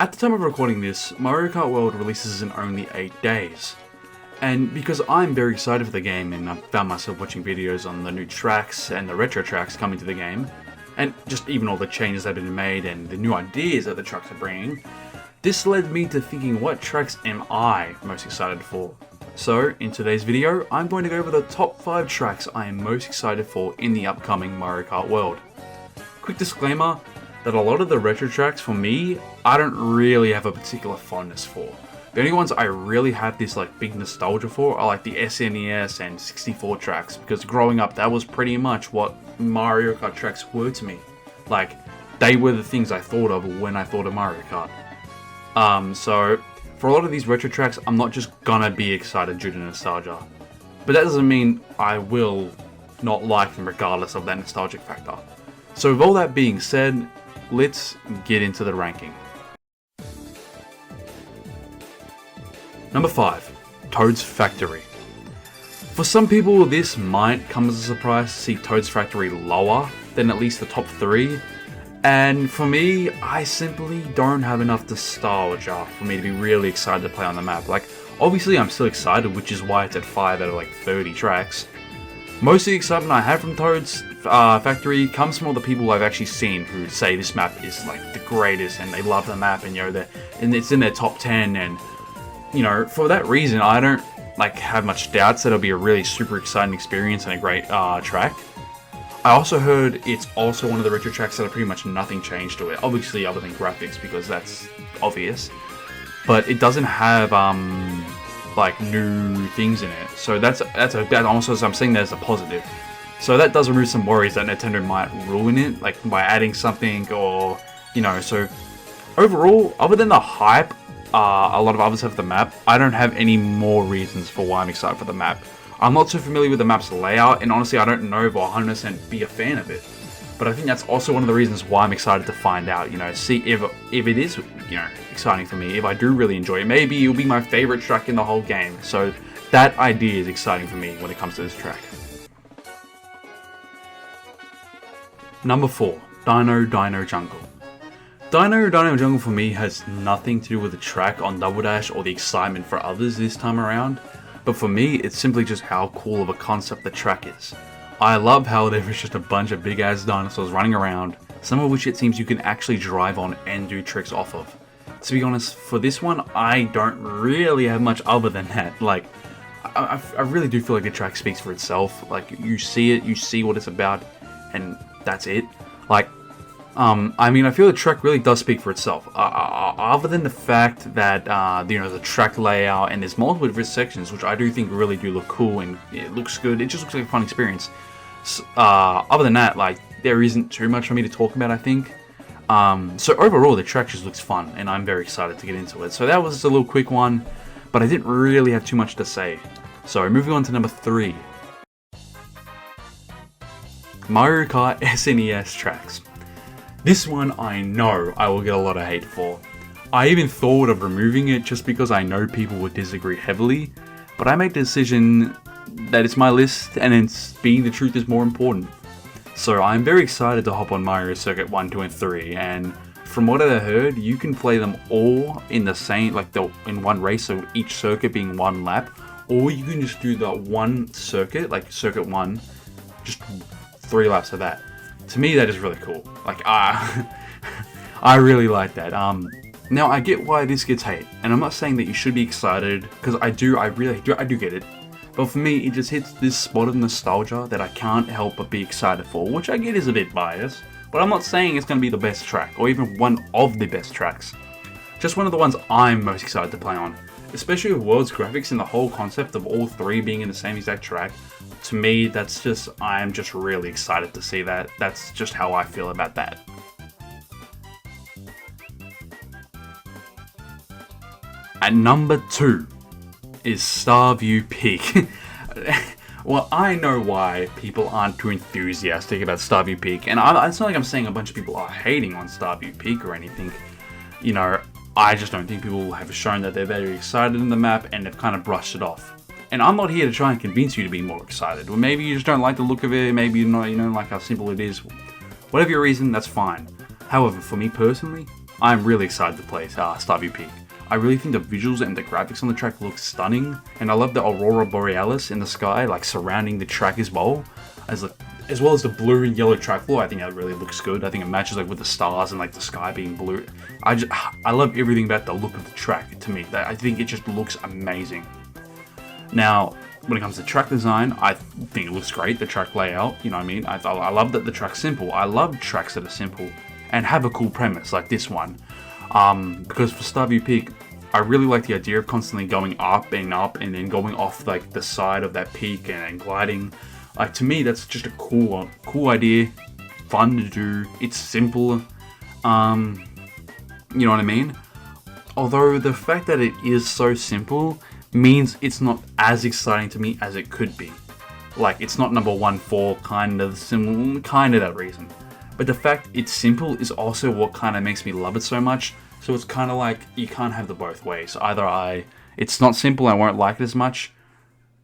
At the time of recording this, Mario Kart World releases in only 8 days. And because I'm very excited for the game and I found myself watching videos on the new tracks and the retro tracks coming to the game, and just even all the changes that have been made and the new ideas that the tracks are bringing, this led me to thinking, what tracks am I most excited for? So, in today's video, I'm going to go over the top 5 tracks I am most excited for in the upcoming Mario Kart World. Quick disclaimer that a lot of the retro tracks for me, I don't really have a particular fondness for. The only ones I really have this big nostalgia for are the SNES and 64 tracks, because growing up that was pretty much what Mario Kart tracks were to me. They were the things I thought of when I thought of Mario Kart. So for a lot of these retro tracks, I'm not just gonna be excited due to nostalgia. But that doesn't mean I will not like them regardless of that nostalgic factor. So with all that being said, let's get into the ranking. Number 5, Toad's Factory. For some people, this might come as a surprise to see Toad's Factory lower than at least the top 3. And for me, I simply don't have enough nostalgia for me to be really excited to play on the map. Obviously I'm still excited, which is why it's at 5 out of 30 tracks. Most of the excitement I have from Toad's Factory comes from all the people I've actually seen who say this map is the greatest and they love the map, and and it's in their top 10, and for that reason I don't have much doubts that it'll be a really super exciting experience and a great track. I also heard it's also one of the retro tracks that are pretty much nothing changed to it, obviously other than graphics, because that's obvious, but it doesn't have new things in it, so that's also, I'm saying that as a positive. So that does remove some worries that Nintendo might ruin it, by adding something, or so overall, other than the hype a lot of others have the map, I don't have any more reasons for why I'm excited for the map. I'm not too familiar with the map's layout, and honestly I don't know if I'll 100% be a fan of it. But I think that's also one of the reasons why I'm excited to find out, see if it is, exciting for me, if I do really enjoy it. Maybe it'll be my favorite track in the whole game. So that idea is exciting for me when it comes to this track. Number 4, Dino Jungle. Dino Jungle for me has nothing to do with the track on Double Dash or the excitement for others this time around, but for me it's simply just how cool of a concept the track is. I love how there is just a bunch of big ass dinosaurs running around, some of which it seems you can actually drive on and do tricks off of. To be honest, for this one I don't really have much other than that. I really do feel like the track speaks for itself. You see it, you see what it's about, and that's it. I feel the track really does speak for itself. Other than the fact that, the track layout, and there's multiple different sections, which I do think really do look cool, and it looks good. It just looks like a fun experience. Other than that, there isn't too much for me to talk about, I think. So overall, the track just looks fun, and I'm very excited to get into it. So that was just a little quick one, but I didn't really have too much to say. So moving on to number 3. Mario Kart SNES tracks. This one I know I will get a lot of hate for. I even thought of removing it just because I know people would disagree heavily, but I made the decision that it's my list and being the truth is more important. So I'm very excited to hop on Mario Circuit 1, 2, and 3, and from what I heard, you can play them all in the same, in one race, so each circuit being one lap, or you can just do the one circuit, Circuit 1, just 3 laps of that. To me, that is really cool. I really like that. Now I get why this gets hate, and I'm not saying that you should be excited, because I do get it. But for me, it just hits this spot of nostalgia that I can't help but be excited for, which I get is a bit biased. But I'm not saying it's going to be the best track, or even one of the best tracks. Just one of the ones I'm most excited to play on. Especially with World's graphics and the whole concept of all 3 being in the same exact track. To me, I'm just really excited to see that. That's just how I feel about that. At number 2 is Starview Peak. Well, I know why people aren't too enthusiastic about Starview Peak, and it's not like I'm saying a bunch of people are hating on Starview Peak or anything. I just don't think people have shown that they're very excited in the map, and they've kind of brushed it off. And I'm not here to try and convince you to be more excited. Or maybe you just don't like the look of it, maybe you don't like how simple it is. Whatever your reason, that's fine. However, for me personally, I'm really excited to play Starview Peak. I really think the visuals and the graphics on the track look stunning, and I love the Aurora Borealis in the sky, like surrounding the track as well. As well as the blue and yellow track floor. I think that really looks good. I think it matches like with the stars and like the sky being blue. I love everything about the look of the track. To me, I think it just looks amazing. Now, when it comes to track design, I think it looks great. The track layout, you know what I mean? I love that the track's simple. I love tracks that are simple and have a cool premise like this one. Because for Starview Peak, I really like the idea of constantly going up and then going off like the side of that peak and gliding. Like, to me, that's just a cool idea, fun to do. It's simple, you know what I mean? Although the fact that it is so simple means it's not as exciting to me as it could be. Like, it's not number one for kind of that reason. But the fact it's simple is also what kind of makes me love it so much. So it's kind of like you can't have the both ways. Either it's not simple, I won't like it as much,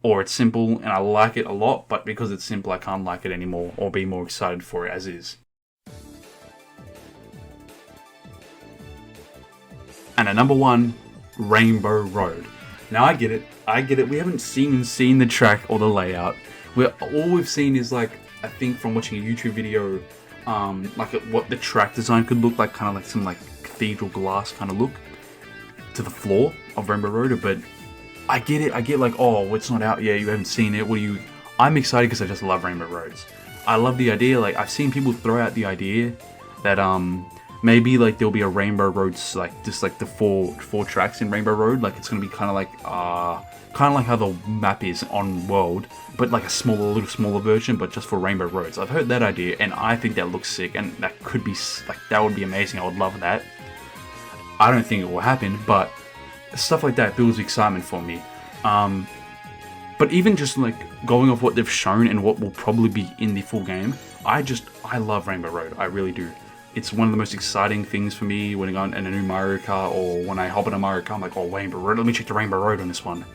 or it's simple and I like it a lot, but because it's simple I can't like it anymore or be more excited for it as is. And at number 1, Rainbow Road. Now I get it, we haven't seen the track or the layout. All we've seen is, like, I think from watching a YouTube video, like what the track design could look like, kind of like some like cathedral glass kind of look to the floor of Rainbow Road. But I get it, like, oh, it's not out yet, you haven't seen it, I'm excited because I just love Rainbow Roads. I love the idea, like, I've seen people throw out the idea that maybe like there'll be a Rainbow Roads, like just like the four tracks in Rainbow Road, like it's gonna be kind of like how the map is on World, but like a little smaller version, but just for Rainbow Roads. I've heard that idea and I think that looks sick, and that could be like, that would be amazing. I would love that. I don't think it will happen, but stuff like that builds excitement for me. But even just like going off what they've shown and what will probably be in the full game, I love Rainbow Road. I really do. It's one of the most exciting things for me when I go in a new Mario Kart, or when I hop in a Mario Kart, I'm like, oh, Rainbow Road, let me check the Rainbow Road on this one.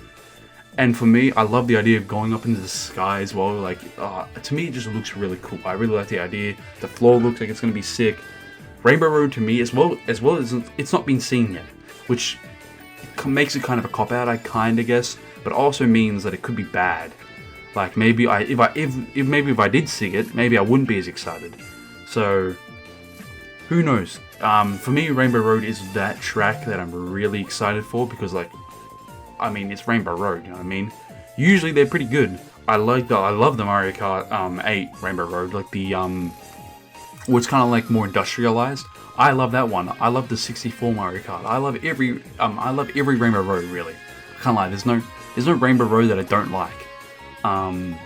And for me, I love the idea of going up into the sky as well. Like, to me, it just looks really cool. I really like the idea. The floor looks like it's going to be sick. Rainbow Road, to me, as well as it's not been seen yet, which makes it kind of a cop-out, I kind of guess, but also means that it could be bad. Like, maybe if I did see it, maybe I wouldn't be as excited. So, who knows? For me, Rainbow Road is that track that I'm really excited for, because, like, I mean, it's Rainbow Road, you know what I mean? Usually they're pretty good. I love the Mario Kart 8 Rainbow Road, like the where it's kind of like more industrialized. I love that one. I love the 64 Mario Kart. I love every Rainbow Road, really. I can't lie. There's no Rainbow Road that I don't like.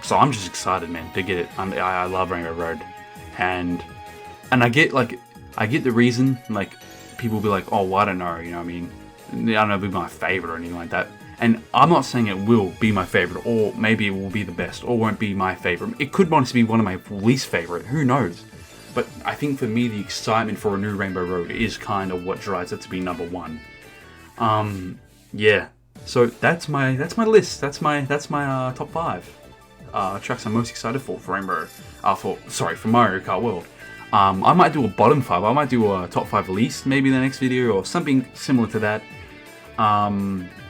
So I'm just excited, man, to get it. I love Rainbow Road, and I get the reason. Like, people will be like, oh, well, I don't know, you know what I mean? I don't know if it'll be my favorite or anything like that. And I'm not saying it will be my favorite, or maybe it will be the best, or won't be my favorite. It could honestly be one of my least favorite. Who knows? But I think for me, the excitement for a new Rainbow Road is kind of what drives it to be number 1. Yeah. So that's my list. That's my top 5 tracks I'm most excited for Rainbow. For Mario Kart World. I might do a bottom 5. I might do a top 5 least maybe in the next video, or something similar to that.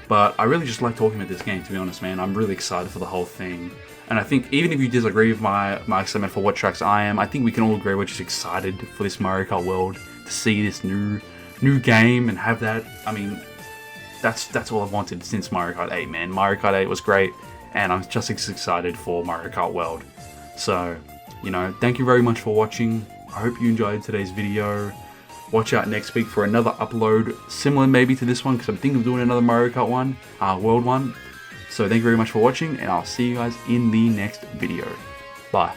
But I really just like talking about this game, to be honest, man. I'm really excited for the whole thing. And I think even if you disagree with my excitement for what tracks I am, I think we can all agree we're just excited for this Mario Kart World, to see this new game and have that. I mean, that's all I've wanted since Mario Kart 8, man. Mario Kart 8 was great, and I'm just as excited for Mario Kart World. So, you know, thank you very much for watching. I hope you enjoyed today's video. Watch out next week for another upload, similar maybe to this one, because I'm thinking of doing another Mario Kart World one. So thank you very much for watching, and I'll see you guys in the next video. Bye.